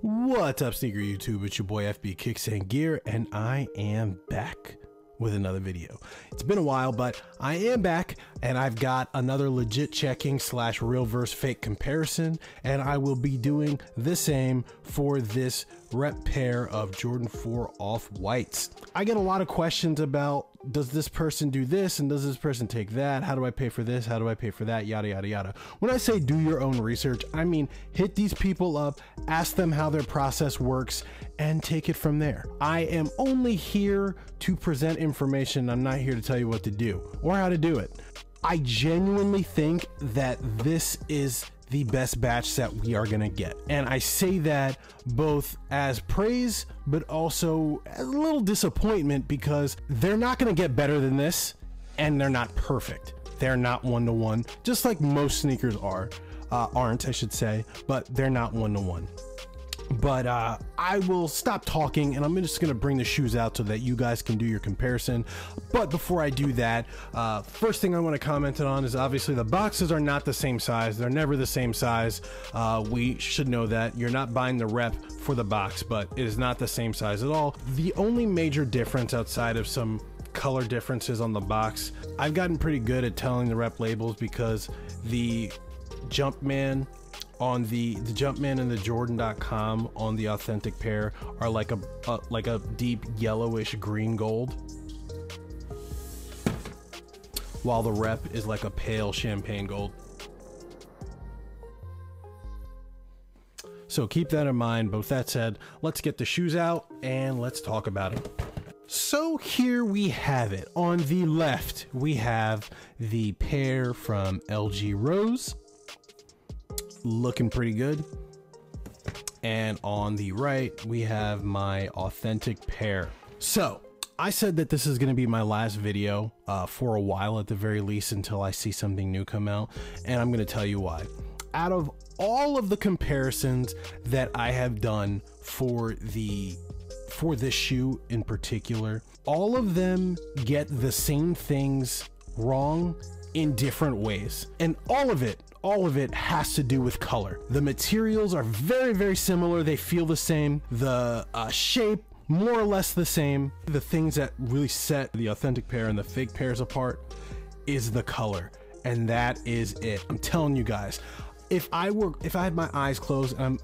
What's up, sneaker YouTube? It's your boy FB Kicks and Gear, and I am back with another video. It's been a while, but I am back, and I've got another legit checking / real versus fake comparison, and I will be doing the same for this rep pair of Jordan 4 Off-Whites. I get a lot of questions about, does this person do this and does this person take that? How do I pay for this? How do I pay for that? Yada, yada, yada. When I say do your own research, I mean hit these people up, ask them how their process works, and take it from there. I am only here to present information. I'm not here to tell you what to do or how to do it. I genuinely think that this is the best batch that we are gonna get, and I say that both as praise but also as a little disappointment, because they're not gonna get better than this, and they're not perfect. They're not one-to-one, just like most sneakers aren't, I should say, but they're not one-to-one. But I will stop talking, and I'm just gonna bring the shoes out so that you guys can do your comparison. But before I do that, first thing I want to comment on is obviously the boxes are not the same size. They're never the same size. We should know that. You're not buying the rep for the box, but it is not the same size at all. The only major difference outside of some color differences on the box, I've gotten pretty good at telling the rep labels, because the Jumpman on the Jumpman and the Jordan.com on the authentic pair are like a deep yellowish green gold, while the rep is like a pale champagne gold. So keep that in mind. But with that said, let's get the shoes out and let's talk about it. So here we have it. On the left, we have the pair from LG Rose, looking pretty good, and on the right we have my authentic pair. So I said that this is going to be my last video for a while, at the very least, until I see something new come out, and I'm going to tell you why. Out of all of the comparisons that I have done for this shoe in particular, all of them get the same things wrong in different ways, and all of it has to do with color. The materials are very, very similar. They feel the same. The shape, more or less the same. The things that really set the authentic pair and the fake pairs apart is the color, and that is it. I'm telling you guys, if I had my eyes closed and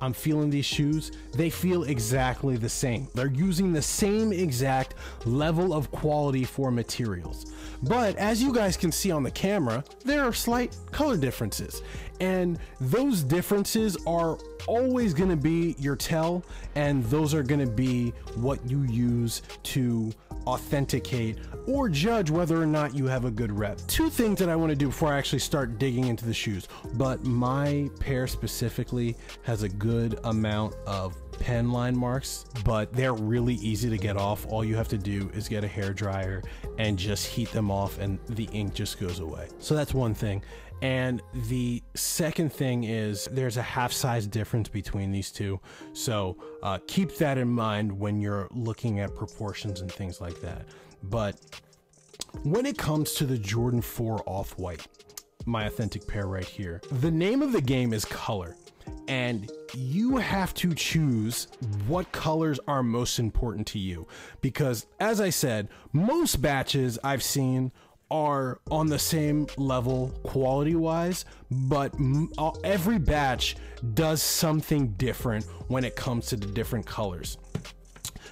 I'm feeling these shoes, they feel exactly the same. They're using the same exact level of quality for materials. But as you guys can see on the camera, there are slight color differences, and those differences are always going to be your tell, and those are going to be what you use to authenticate or judge whether or not you have a good rep. Two things that I want to do before I actually start digging into the shoes, but my pair specifically has a good amount of pen line marks, but they're really easy to get off. All you have to do is get a hair dryer and just heat them off, and the ink just goes away. So that's one thing. And the second thing is there's a half size difference between these two. So keep that in mind when you're looking at proportions and things like that. But when it comes to the Jordan 4 Off-White, my authentic pair right here, the name of the game is color. And you have to choose what colors are most important to you, because as I said, most batches I've seen are on the same level quality wise, but every batch does something different when it comes to the different colors.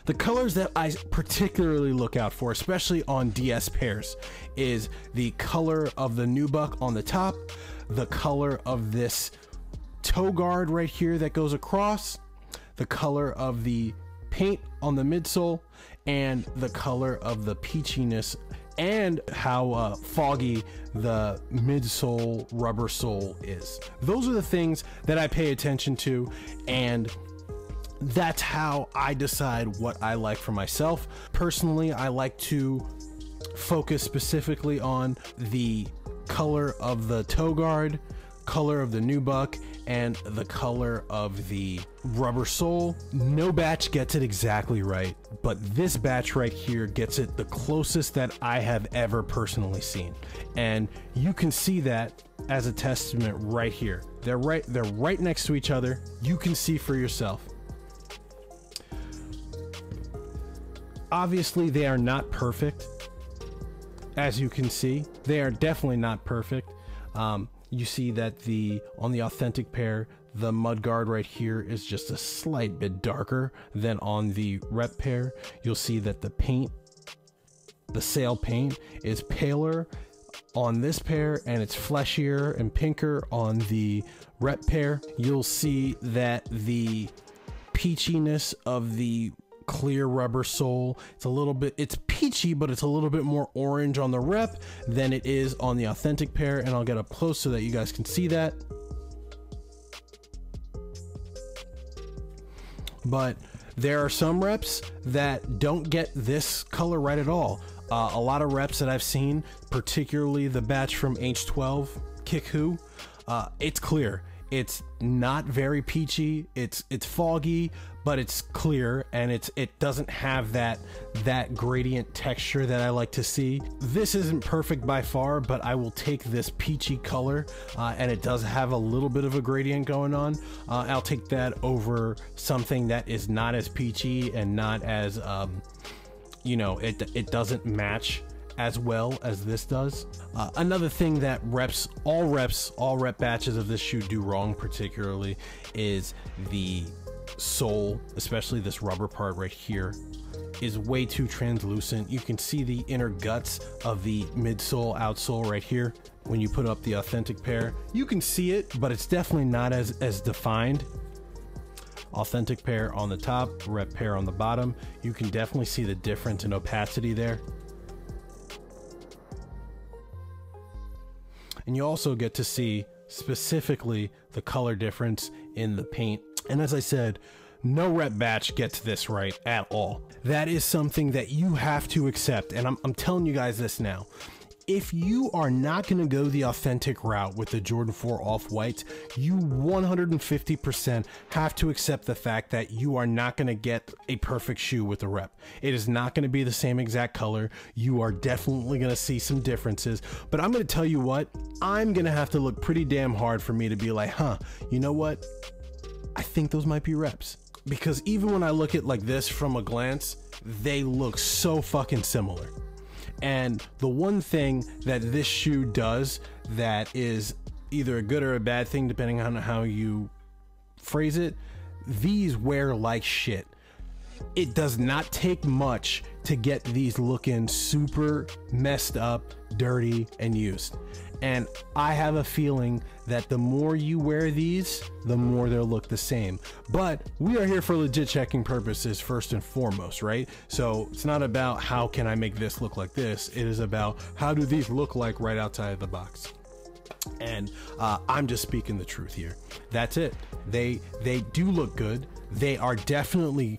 The colors that I particularly look out for, especially on DS pairs, is the color of the nubuck on the top, the color of this toe guard right here that goes across, the color of the paint on the midsole, and the color of the peachiness and how foggy the midsole rubber sole is. Those are the things that I pay attention to, and that's how I decide what I like for myself. Personally, I like to focus specifically on the color of the toe guard, color of the nubuck, and the color of the rubber sole. No batch gets it exactly right, but this batch right here gets it the closest that I have ever personally seen. And you can see that as a testament right here. They're right next to each other. You can see for yourself. Obviously, they are not perfect. As you can see, they are definitely not perfect. You see that on the authentic pair, the mudguard right here is just a slight bit darker than on the rep pair. You'll see that the paint, the sail paint, is paler on this pair, and it's fleshier and pinker on the rep pair. You'll see that the peachiness of the clear rubber sole, it's peachy, but it's a little bit more orange on the rep than it is on the authentic pair, and I'll get up close so that you guys can see that. But there are some reps that don't get this color right at all. A lot of reps that I've seen, particularly the batch from H12 Kick Who, it's clear. It's not very peachy. It's foggy, but it's clear, and it doesn't have that gradient texture that I like to see. This isn't perfect by far, but I will take this peachy color, and it does have a little bit of a gradient going on. I'll take that over something that is not as peachy and not as you know, it doesn't match as well as this does. Another thing that all rep batches of this shoe do wrong particularly is the sole, especially this rubber part right here, is way too translucent. You can see the inner guts of the midsole, outsole right here. When you put up the authentic pair, you can see it, but it's definitely not as defined. Authentic pair on the top, rep pair on the bottom. You can definitely see the difference in opacity there. And you also get to see specifically the color difference in the paint. And as I said, no rep batch gets this right at all. That is something that you have to accept. And I'm telling you guys this now. If you are not going to go the authentic route with the Jordan 4 Off-Whites, you 150% have to accept the fact that you are not going to get a perfect shoe with the rep. It is not going to be the same exact color. You are definitely going to see some differences. But I'm going to tell you what, I'm going to have to look pretty damn hard for me to be like, huh, you know what? I think those might be reps. Because even when I look at like this from a glance, they look so fucking similar. And the one thing that this shoe does that is either a good or a bad thing, depending on how you phrase it, these wear like shit. It does not take much to get these looking super messed up, dirty, and used. And I have a feeling that the more you wear these, the more they'll look the same. But we are here for legit checking purposes first and foremost, right? So it's not about how can I make this look like this. It is about how do these look like right outside of the box. And I'm just speaking the truth here. That's it. They do look good. They are definitely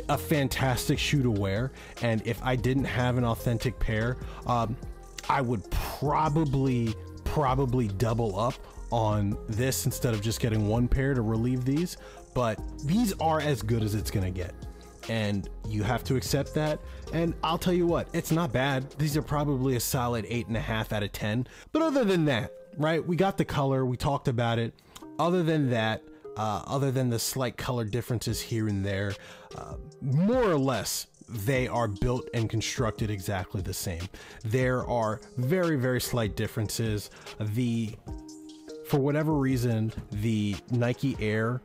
a fantastic shoe to wear. And if I didn't have an authentic pair, I would probably double up on this instead of just getting one pair to relieve these. But these are as good as it's gonna get, and you have to accept that. And I'll tell you what, it's not bad. These are probably a solid 8.5 out of 10. But other than that, right, we got the color, we talked about it. Other than that, other than the slight color differences here and there, more or less they are built and constructed exactly the same. There are very, very slight differences. For whatever reason, the Nike Air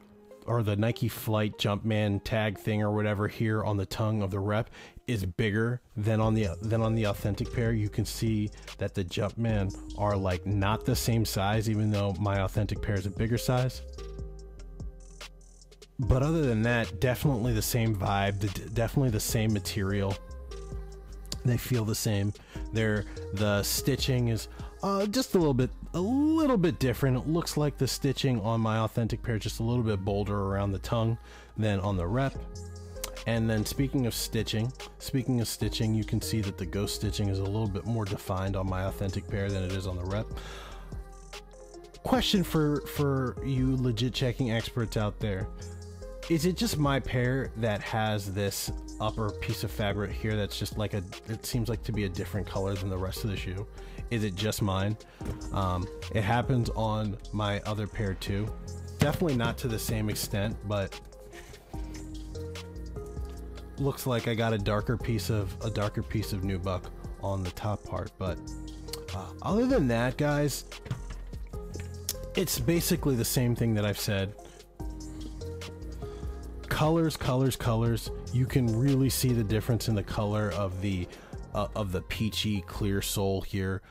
or the Nike Flight Jumpman tag thing or whatever here on the tongue of the rep is bigger than on the authentic pair. You can see that the Jumpman are like not the same size, even though my authentic pair is a bigger size. But other than that, definitely the same vibe, definitely the same material. They feel the same. The stitching is just a little bit different. It looks like the stitching on my authentic pair is just a little bit bolder around the tongue than on the rep. And then speaking of stitching, you can see that the ghost stitching is a little bit more defined on my authentic pair than it is on the rep. Question for you legit checking experts out there. is it just my pair that has this upper piece of fabric here that's just like it seems like to be a different color than the rest of the shoe? Is it just mine? It happens on my other pair too. Definitely not to the same extent, but looks like I got a darker piece of nubuck on the top part. But other than that, guys, it's basically the same thing that I've said. Colors, colors, colors. You can really see the difference in the color of the peachy clear sole here.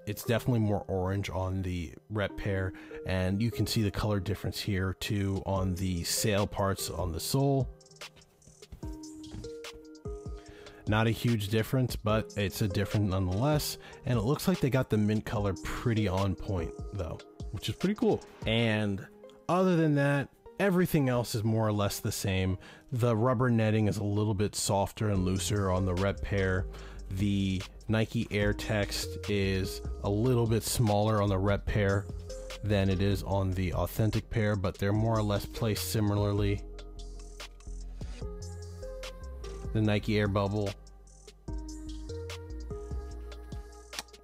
It's definitely more orange on the rep pair, and you can see the color difference here too on the sail parts on the sole. Not a huge difference, but it's a difference nonetheless, and it looks like they got the mint color pretty on point though, which is pretty cool. And other than that, everything else is more or less the same. The rubber netting is a little bit softer and looser on the rep pair. The Nike Air text is a little bit smaller on the rep pair than it is on the authentic pair, but they're more or less placed similarly. The Nike Air bubble,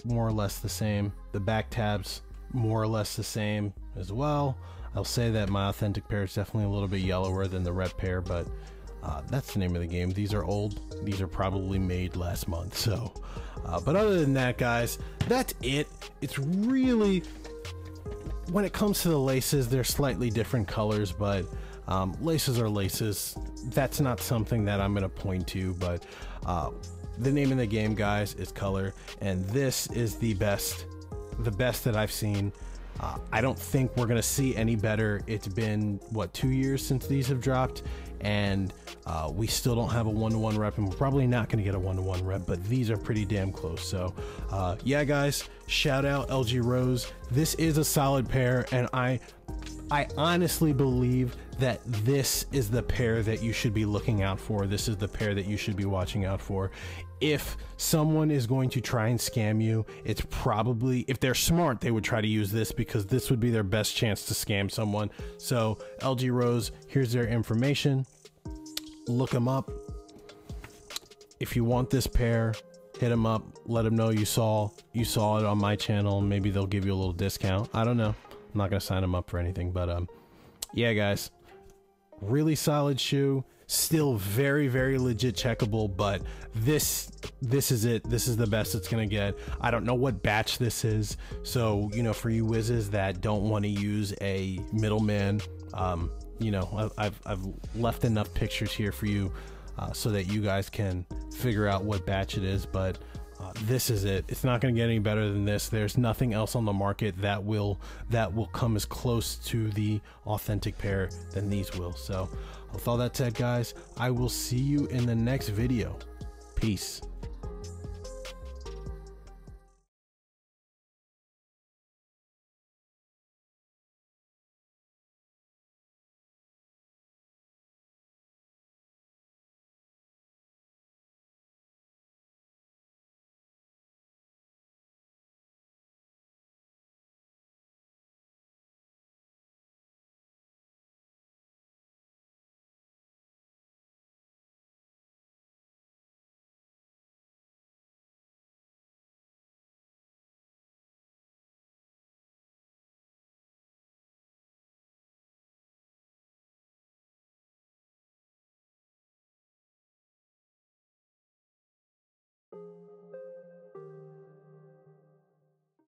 more or less the same. The back tabs, more or less the same as well. I'll say that my authentic pair is definitely a little bit yellower than the rep pair, but that's the name of the game. These are old. These are probably made last month. So, but other than that, guys, that's it. It's really, when it comes to the laces, they're slightly different colors, but laces are laces. That's not something that I'm going to point to, but the name of the game, guys, is color, and this is the best that I've seen. I don't think we're gonna see any better. It's been what, 2 years since these have dropped, and we still don't have a 1-to-1 rep, and we're probably not gonna get a 1-to-1 rep, but these are pretty damn close. So yeah, guys, shout out LG Rose. This is a solid pair, and I honestly believe that this is the pair that you should be looking out for. This is the pair that you should be watching out for. If someone is going to try and scam you, it's probably, if they're smart, they would try to use this, because this would be their best chance to scam someone. So LG Rose, here's their information. Look them up. If you want this pair, hit them up. Let them know you saw it on my channel. Maybe they'll give you a little discount. I don't know. I'm not gonna sign them up for anything, but yeah, guys, really solid shoe. Still very, very legit checkable, but this is it. This is the best it's gonna get. I don't know what batch this is, so you know, for you whizzes that don't want to use a middleman, you know, I've left enough pictures here for you so that you guys can figure out what batch it is, but this is it. It's not going to get any better than this. There's nothing else on the market that will come as close to the authentic pair than these will. So with all that said, guys, I will see you in the next video. Peace.